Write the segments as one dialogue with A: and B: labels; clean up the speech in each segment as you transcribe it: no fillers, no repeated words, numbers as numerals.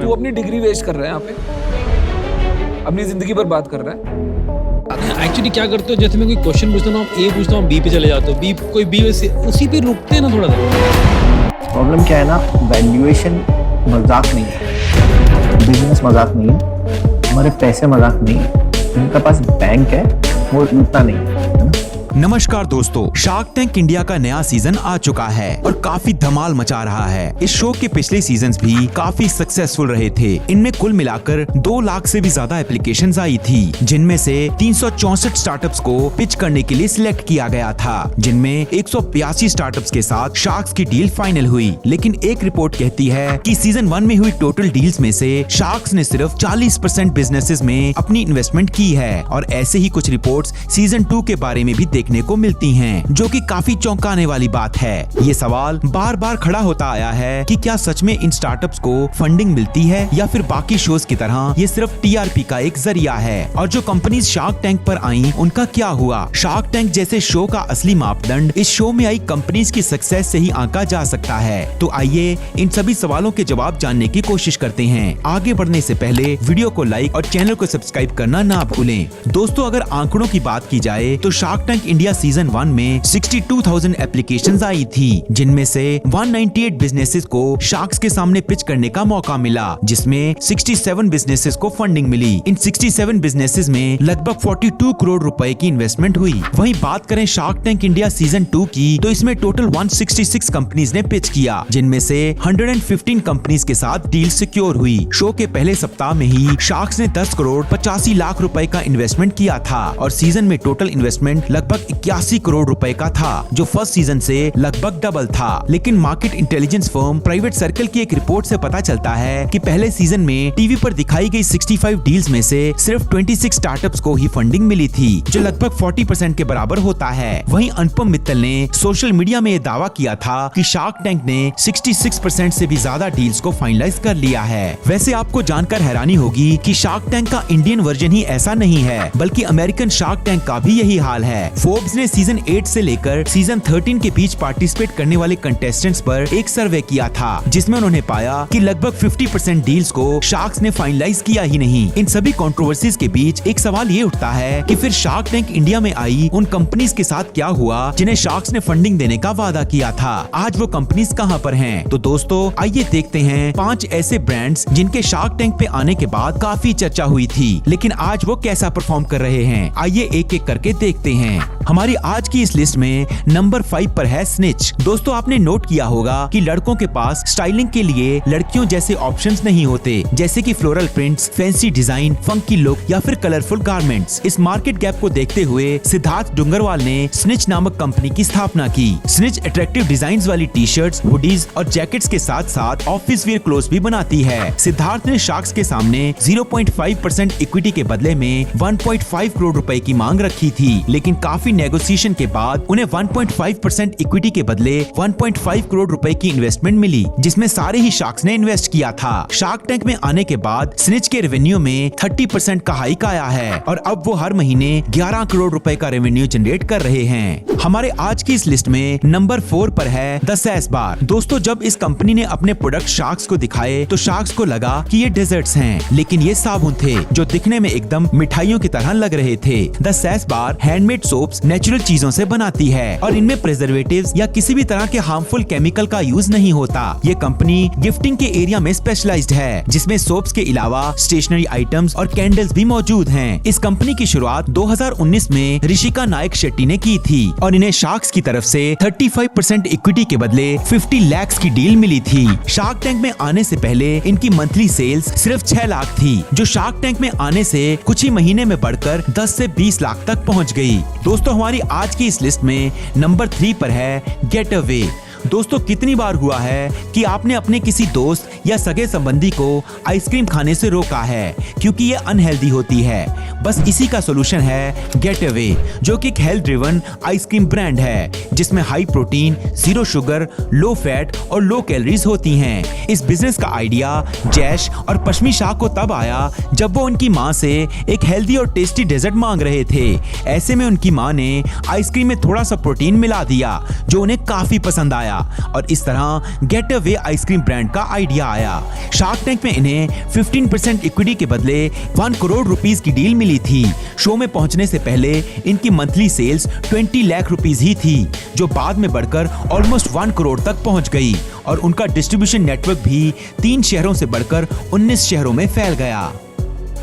A: तू अपनी degree west कर रहा है यहाँ पे, अपनी जिंदगी बर्बाद कर रहा है।
B: एक्चुअली क्या करते हो, जैसे मैं कोई क्वेश्चन पूछता हूँ, A पूछता हूँ, B पे चले जाते हो, B कोई B से उसी पे रुकते हैं ना थोड़ा सा।
C: प्रॉब्लम क्या है ना, वैल्यूएशन मजाक नहीं है, बिजनेस मजाक नहीं है, हमारे पैसे मजाक नहीं है, जिनका पास बैंक है वो उतना नहीं है।
D: नमस्कार दोस्तों, शार्क टैंक इंडिया का नया सीजन आ चुका है और काफी धमाल मचा रहा है। इस शो के पिछले सीजन्स भी काफी सक्सेसफुल रहे थे। इनमें कुल मिलाकर 2 लाख से भी ज्यादा एप्लीकेशंस आई थी, जिनमें से 364 स्टार्टअप्स को पिच करने के लिए सिलेक्ट किया गया था, जिनमें 182 स्टार्टअप्स के साथ शार्क्स की डील फाइनल हुई। लेकिन एक रिपोर्ट कहती है कि सीजन 1 में हुई टोटल डील्स में से शार्क्स ने सिर्फ 40% बिजनेसेस में अपनी इन्वेस्टमेंट की है। और ऐसे ही कुछ रिपोर्ट्स सीजन 2 के बारे में भी देखने को मिलती हैं, जो कि काफी चौंकाने वाली बात है। ये सवाल बार बार खड़ा होता आया है कि क्या सच में इन स्टार्टअप्स को फंडिंग मिलती है या फिर बाकी शोज की तरह ये सिर्फ टीआरपी का एक जरिया है। और जो कंपनीज शार्क टैंक पर आई उनका क्या हुआ। शार्क टैंक जैसे शो का असली मापदंड इस शो में आई कंपनीज की सक्सेस से ही आंका जा सकता है। तो आइए इन सभी सवालों के जवाब जानने की कोशिश करते हैं। आगे बढ़ने से पहले वीडियो को लाइक और चैनल को सब्सक्राइब करना ना भूलें। दोस्तों, अगर आंकड़ों की बात की जाए तो शार्क टैंक इंडिया सीजन 1 में 62,000 एप्लीकेशंस आई थी, जिनमें से 198 बिजनेसेस को शार्क्स के सामने पिच करने का मौका मिला, जिसमें 67 बिजनेसेस को फंडिंग मिली। इन 67 बिजनेसेस में लगभग 42 करोड़ रुपए की इन्वेस्टमेंट हुई। वहीं बात करें शार्क टैंक इंडिया सीजन 2 की, तो इसमें टोटल 166 कंपनीज ने पिच किया, जिनमें से 115 कंपनीज के साथ डील सिक्योर हुई। शो के पहले सप्ताह में ही शार्क्स ने 10 करोड़ 85 लाख रुपए का इन्वेस्टमेंट किया था और सीजन में टोटल इन्वेस्टमेंट लगभग 81 करोड़ रुपए का था, जो फर्स्ट सीजन से लगभग डबल था। लेकिन market intelligence firm private circle की एक रिपोर्ट से पता चलता है कि पहले सीजन में टीवी पर दिखाई गई 65 डील्स में से सिर्फ 26 स्टार्टअप्स को ही फंडिंग मिली थी, जो लगभग 40% के बराबर होता है। वहीं अनुपम मित्तल ने सोशल मीडिया में यह दावा किया था कि शार्क टैंक ने 66% से भी ज्यादा डील्स को फाइनलाइज कर लिया है। वैसे आपको जानकर हैरानी होगी कि शार्क टैंक का इंडियन वर्जन ही ऐसा नहीं है, बल्कि अमेरिकन शार्क टैंक का भी यही हाल है। फोर्ब्स ने सीजन 8 से लेकर सीजन 13 के बीच पार्टिसिपेट करने वाले कंटेस्टेंट्स पर एक सर्वे किया था, जिसमें उन्होंने पाया कि लगभग 50% डील्स को शार्क्स ने फाइनलाइज किया ही नहीं। इन सभी कंट्रोवर्सीज के बीच एक सवाल ये उठता है कि फिर शार्क टैंक इंडिया में आई उन कंपनीज के साथ क्या हुआ जिन्हें शार्क्स ने फंडिंग देने का वादा किया था। आज वो कंपनीज कहां पर हैं? तो दोस्तों, आइए देखते हैं 5 ऐसे ब्रांड्स जिनके शार्क टैंक पे आने के बाद काफी चर्चा हुई थी, लेकिन आज वो कैसा परफॉर्म कर रहे हैं। आइए एक एक करके देखते हैं। हमारी आज की इस लिस्ट में नंबर 5 पर है स्निच। दोस्तों, आपने नोट किया होगा कि लड़कों के पास स्टाइलिंग के लिए लड़कियों जैसे ऑप्शंस नहीं होते, जैसे कि floral prints, fancy design, funky look या फिर कलरफुल गारमेंट्स। इस मार्केट गैप को देखते हुए सिद्धार्थ डुंगरवाल ने स्निच नामक कंपनी की स्थापना की। स्निच अट्रैक्टिव डिजाइन वाली टी शर्ट्स, हुडीज और जैकेट्स के साथ साथ ऑफिस वेयर क्लोथ्स भी बनाती है। सिद्धार्थ ने शार्क्स के सामने 0.5% इक्विटी के बदले में 1.5 करोड़ रुपए की मांग रखी थी, लेकिन काफी नेगोशिएशन के बाद उन्हें 1.5% इक्विटी के बदले 1.5 करोड़ रुपए की इन्वेस्टमेंट मिली, जिसमें सारे ही शार्क्स ने इन्वेस्ट किया था। शार्क टैंक में आने के बाद स्निच के रेवेन्यू में 30% का हाइक आया है और अब वो हर महीने 11 करोड़ रुपए का रेवेन्यू जनरेट कर रहे हैं। हमारे आज की इस लिस्ट में नंबर 4 पर है द सैस बार। दोस्तों, जब इस कंपनी ने अपने प्रोडक्ट शार्क्स को दिखाए तो शार्क्स को लगा कि ये डेजर्ट्स हैं, लेकिन ये साबुन थे जो दिखने में एकदम मिठाइयों की तरह लग रहे थे। The Sass Bar handmade soaps natural चीजों से बनाती है और इनमें प्रिजर्वेटिव्स या किसी भी तरह के हार्मफुल केमिकल का यूज नहीं होता। ये कंपनी गिफ्टिंग के एरिया में स्पेशलाइज्ड है, जिसमें सोप्स के अलावा स्टेशनरी आइटम्स और कैंडल्स भी मौजूद हैं। इस कंपनी की शुरुआत 2019 में ऋषिका नायक शेट्टी ने की थी और इन्हें शार्क्स की तरफ से 35% इक्विटी के बदले 50 लाख की डील मिली थी। शार्क टैंक में आने से पहले इनकी मंथली सेल्स सिर्फ 6 लाख थी, जो शार्क टैंक में आने से कुछ ही महीने में बढ़कर 10 से 20 लाख तक पहुंच गई। दोस्तों, हमारी आज की इस लिस्ट में नंबर 3 पर है गेटअवे। दोस्तों, कितनी बार हुआ है कि आपने अपने किसी दोस्त या सगे संबंधी को आइसक्रीम खाने से रोका है क्योंकि ये अनहेल्दी होती है। बस इसी का सोल्यूशन है गेटअवे, जो कि एक हेल्थ ड्रिवन आइसक्रीम ब्रांड है जिसमें high protein, 0 sugar, low fat और लो कैलोरीज होती हैं। इस बिजनेस का आइडिया जैश और पश्चिमी शाह को तब आया जब वो उनकी माँ से एक हेल्दी और टेस्टी डेजर्ट मांग रहे थे। ऐसे में उनकी माँ ने आइसक्रीम में थोड़ा सा प्रोटीन मिला दिया जो उन्हें काफी पसंद आया। आया और इस तरह गेट अवे आइसक्रीम ब्रांड का आइडिया आया। शार्क टैंक में इन्हें 15% इक्विटी के बदले 1 करोड़ रुपीस की डील मिली थी। शो में पहुंचने से पहले इनकी मंथली सेल्स 20 लाख रुपीस ही थी, जो बाद में बढ़कर ऑलमोस्ट 1 करोड़ तक पहुंच गई और उनका डिस्ट्रीब्यूशन नेटवर्क भी 3 शहरों से बढ़कर 19 शहरों में फैल गया।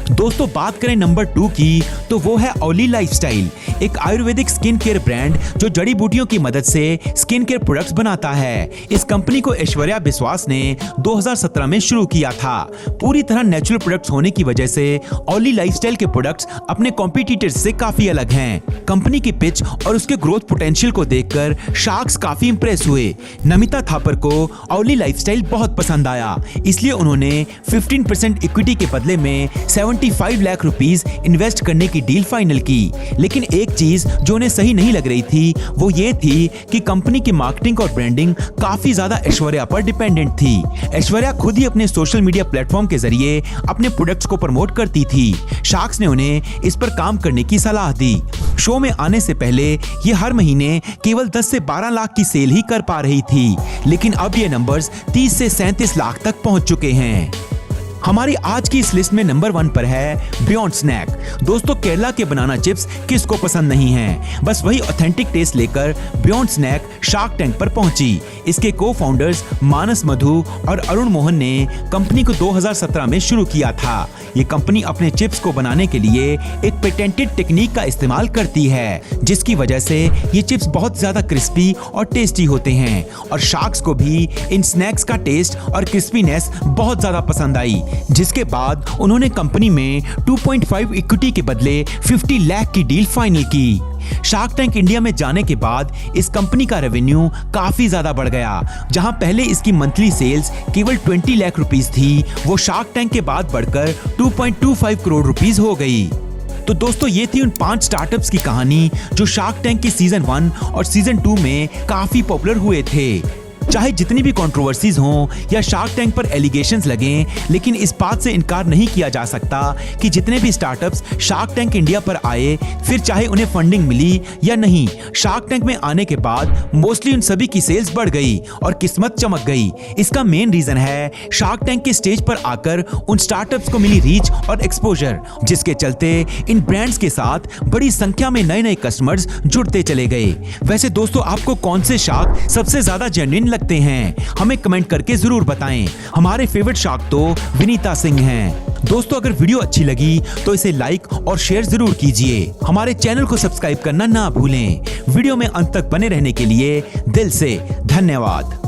D: दोस्तों बात करें नंबर 2 की तो वो है ओली लाइफस्टाइल, एक आयुर्वेदिक स्किन केयर ब्रांड जो जड़ी बूटियों की मदद से स्किन केयर प्रोडक्ट्स बनाता है। इस कंपनी को ऐश्वर्या विश्वास ने 2017 में शुरू किया था। पूरी तरह नेचुरल प्रोडक्ट्स होने की वजह से ओली लाइफस्टाइल के प्रोडक्ट्स अपने कॉम्पिटिटर्स से काफी अलग हैं। कंपनी की पिच और उसके ग्रोथ पोटेंशियल को देखकर शार्क्स काफी इंप्रेस हुए। नमिता थापर को ओली लाइफस्टाइल बहुत पसंद आया, इसलिए उन्होंने 15% इक्विटी के बदले में 75 लाख रुपीस इन्वेस्ट करने की डील फाइनल की। लेकिन एक चीज जो उन्हें सही नहीं लग रही थी वो ये थी कि कंपनी की मार्केटिंग और ब्रांडिंग काफी ज्यादा ऐश्वर्या पर डिपेंडेंट थी। ऐश्वर्या खुद ही अपने सोशल मीडिया प्लेटफॉर्म के जरिए अपने प्रोडक्ट्स को प्रमोट करती थी। शार्क्स ने उन्हें इस पर काम करने की सलाह दी। शो में आने से पहले ये हर महीने केवल 10 से 12 लाख की सेल ही कर पा रही थी, लेकिन अब ये नंबर्स 30 से 37 लाख तक पहुंच चुके हैं। हमारी आज की इस लिस्ट में नंबर 1 पर है बियॉन्ड स्नैक। दोस्तों केरला के बनाना चिप्स किसको पसंद नहीं है, बस वही ऑथेंटिक टेस्ट लेकर बियॉन्ड स्नैक शार्क टैंक पर पहुंची। इसके को फाउंडर्स मानस मधु और अरुण मोहन ने कंपनी को 2017 में शुरू किया था। ये कंपनी अपने चिप्स को बनाने के लिए एक पेटेंटेड टेक्निक का इस्तेमाल करती है, जिसकी वजह से ये चिप्स बहुत ज्यादा क्रिस्पी और टेस्टी होते हैं और शार्क्स को भी इन स्नैक्स का टेस्ट और क्रिस्पीनेस बहुत ज्यादा पसंद आई, जिसके बाद उन्होंने कंपनी में 2.5 इक्विटी के बदले 50 लाख की डील फाइनल की। शार्क टैंक इंडिया में जाने के बाद इस कंपनी का रेवेन्यू काफी ज्यादा बढ़ गया। जहां पहले इसकी मंथली सेल्स केवल 20 लाख रुपीस थी, वो शार्क टैंक के बाद बढ़कर 2.25 करोड़ रुपीस हो गई। तो दोस्तों ये थी उन 5 स्टार्टअप्स की कहानी जो शार्क टैंक की सीजन 1 और सीजन 2 में काफी पॉपुलर हुए थे। चाहे जितनी भी कंट्रोवर्सीज हों या शार्क टैंक पर एलिगेशंस लगें, लेकिन इस बात से इनकार नहीं किया जा सकता कि जितने भी स्टार्टअप्स शार्क टैंक इंडिया पर आए, फिर चाहे उन्हें फंडिंग मिली या नहीं, शार्क टैंक में आने के बाद मोस्टली उन सभी की सेल्स बढ़ गई और किस्मत चमक गई। इसका मेन रीजन है शार्क टैंक के स्टेज पर आकर उन स्टार्टअप्स को मिली रीच और एक्सपोजर, जिसके चलते इन ब्रांड्स के साथ बड़ी संख्या में नए नए कस्टमर्स जुड़ते चले गए। वैसे दोस्तों आपको कौन से शार्क सबसे ज्यादा जेन्युइन लगते हैं, हमें कमेंट करके जरूर बताएं। हमारे फेवरेट शार्क तो विनीता सिंह हैं। दोस्तों अगर वीडियो अच्छी लगी तो इसे लाइक और शेयर जरूर कीजिए। हमारे चैनल को सब्सक्राइब करना ना भूलें। वीडियो में अंत तक बने रहने के लिए दिल से धन्यवाद।